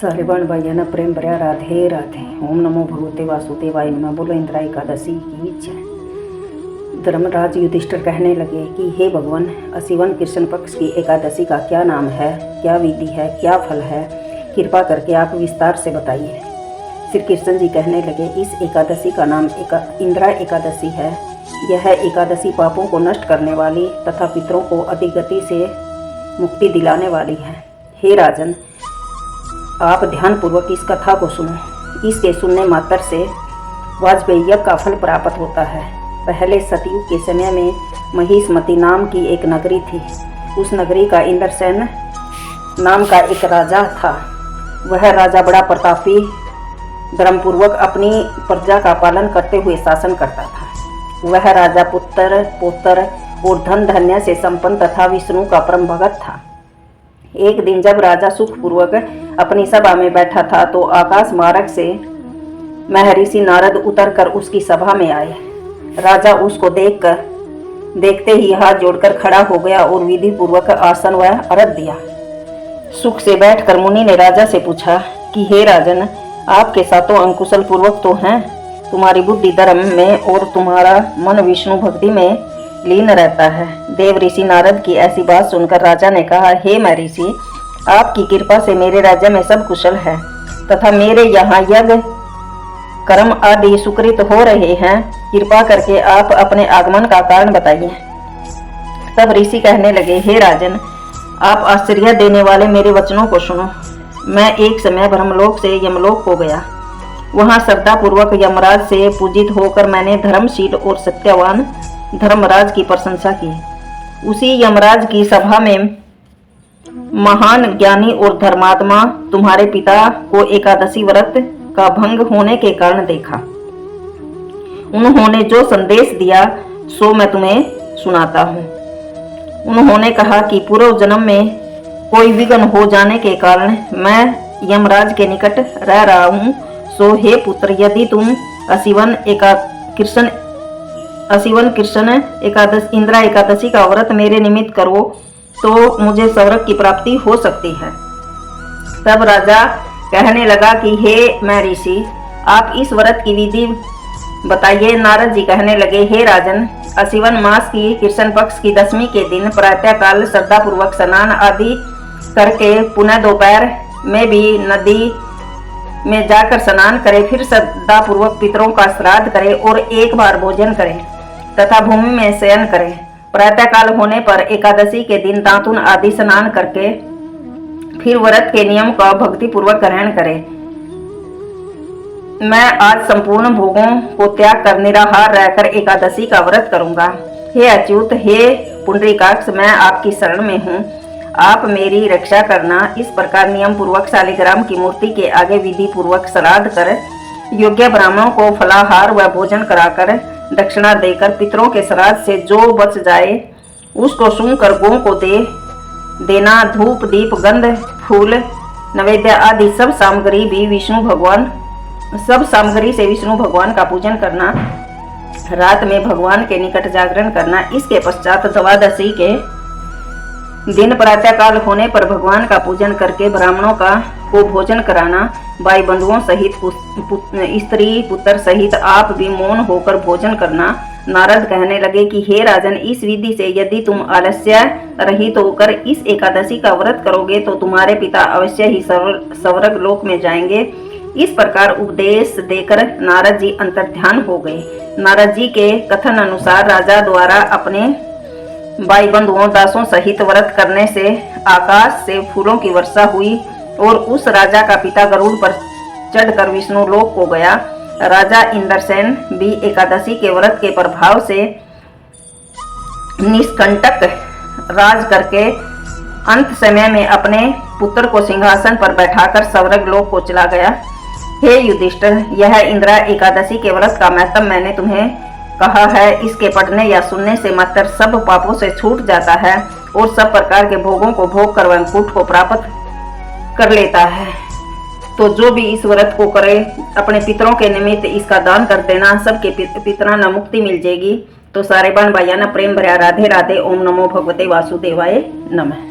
सारे बहन भाइयों प्रेम भरा राधे राधे। ओम नमो भगवते वासुदेवाय नमः। बोलो इंदिरा एकादशी की जय। धर्मराज युधिष्ठिर कहने लगे कि हे भगवान, असिवन कृष्ण पक्ष की एकादशी का क्या नाम है, क्या विधि है, क्या फल है, कृपा करके आप विस्तार से बताइए। श्री कृष्ण जी कहने लगे, इस एकादशी का नाम इंदिरा एकादशी है। यह एकादशी पापों को नष्ट करने वाली तथा पितरों को अधिगति से मुक्ति दिलाने वाली है। हे राजन, आप ध्यानपूर्वक इस कथा को सुनो। इसके सुनने मात्र से वाजपेयी यज्ञ का फल प्राप्त होता है। पहले सतयुग के समय में महिष्मति नाम की एक नगरी थी। उस नगरी का इंद्रसेन नाम का एक राजा था। वह राजा बड़ा प्रतापी, धर्मपूर्वक अपनी प्रजा का पालन करते हुए शासन करता था। वह राजा पुत्र पौत्र और धन धन्य से संपन्न तथा विष्णु का परम भगत था। एक दिन जब राजा सुखपूर्वक अपनी सभा में बैठा था तो आकाश मार्ग से महर्षि नारद उतरकर उसकी सभा में आए। राजा उसको देखते ही हाथ जोड़कर खड़ा हो गया और विधि पूर्वक आसन व अर्घ्य दिया। सुख से बैठकर मुनि ने राजा से पूछा कि हे राजन, आपके सातों अंग कुशल पूर्वक तो हैं, तुम्हारी बुद्धि धर्म में और तुम्हारा मन विष्णु भक्ति में लीन रहता है। देव ऋषि नारद की ऐसी बात सुनकर राजा ने कहा, हे महर्षि, आपकी कृपा से मेरे राज्य में सब कुशल है तथा मेरे यहाँ यज्ञ कर्म आदि सुकृत हो रहे हैं। कृपा करके आप अपने आगमन का कारण बताइए। तब ऋषि कहने लगे, हे राजन, आप आश्चर्य देने वाले मेरे वचनों को सुनो। मैं एक समय ब्रह्मलोक से यमलोक को गया। वहाँ श्रद्धापूर्वक यमराज से पूजित होकर मैंने धर्मशील और सत्यवान धर्मराज की प्रशंसा की। उसी यमराज की सभा में महान ज्ञानी और धर्मात्मा तुम्हारे पिता को एकादशी व्रत का भंग होने के कारण देखा। उन्होंने जो संदेश दिया सो मैं तुम्हें सुनाता हूँ। उन्होंने कहा कि पूर्व जन्म में कोई विघ्न हो जाने के कारण मैं यमराज के निकट रह रहा हूँ। सो हे पुत्र, यदि तुम असिवन कृष्ण इंदिरा एकादशी का व्रत मेरे निमित्त करो तो मुझे स्वर्ग की प्राप्ति हो सकती है। तब राजा कहने लगा कि हे महर्षि, आप इस व्रत की विधि बताइए। नारद जी कहने लगे, हे राजन, असिवन मास की कृष्ण पक्ष की दशमी के दिन प्रातः काल श्रद्धापूर्वक स्नान आदि करके पुनः दोपहर में भी नदी में जाकर स्नान करें, फिर श्रद्धापूर्वक पितरों का श्राद्ध करें और एक बार भोजन करें तथा भूमि में शयन करें। प्रातः काल होने पर एकादशी के दिन दातुन आदि स्नान करके फिर व्रत के नियम का भक्ति पूर्वक ग्रहण करें। मैं आज संपूर्ण भोगों को त्याग कर निराहार रहकर एकादशी का व्रत करूंगा। हे अच्युत, हे पुंडरीकाक्ष, मैं आपकी शरण में हूँ, आप मेरी रक्षा करना। इस प्रकार नियम पूर्वक शालिग्राम की मूर्ति के आगे विधि पूर्वक श्राद्ध कर योग्य ब्राह्मणों को फलाहार व भोजन कराकर दक्षिणा देकर पितरों के श्राद्ध से जो बच जाए उसको सूंघकर गौ को देना। धूप दीप गंध फूल नैवेद्य आदि सब सामग्री से विष्णु भगवान का पूजन करना। रात में भगवान के निकट जागरण करना। इसके पश्चात द्वादशी के दिन प्रातः काल होने पर भगवान का पूजन करके ब्राह्मणों को भोजन कराना। भाई बंधुओं सहित स्त्री पुत्र सहित आप भी मौन होकर भोजन करना। नारद कहने लगे कि हे राजन, इस विधि से यदि तुम आलस्य रहित होकर इस एकादशी का व्रत करोगे तो तुम्हारे पिता अवश्य ही स्वर्ग लोक में जाएंगे। इस प्रकार उपदेश देकर नारद जी अंतर्ध्यान हो गए। नारद जी के कथन अनुसार राजा द्वारा अपने भाई बंधुओं दासों सहित व्रत करने से आकाश से फूलों की वर्षा हुई और उस राजा का पिता गरुड़ पर चढ़कर विष्णु लोक को गया। राजा इंद्रसेन भी एकादशी के व्रत के प्रभाव से निष्कंटक राज करके अंत समय में अपने पुत्र को सिंहासन पर बैठाकर स्वर्ग लोक को चला गया। हे युधिष्ठिर, यह इंदिरा एकादशी के व्रत का महत्व मैंने तुम्हें कहा है। इसके पढ़ने या सुनने से मात्र सब पापों से छूट जाता है और सब प्रकार के भोगों को भोग कर वैकुंठ को प्राप्त कर लेता है। तो जो भी इस व्रत को करे अपने पितरों के निमित्त इसका दान कर देना, सबके पितराना मुक्ति मिल जाएगी। तो सारे बहन भाइयों प्रेम भरा राधे राधे। ओम नमो भगवते वासुदेवाय नमः।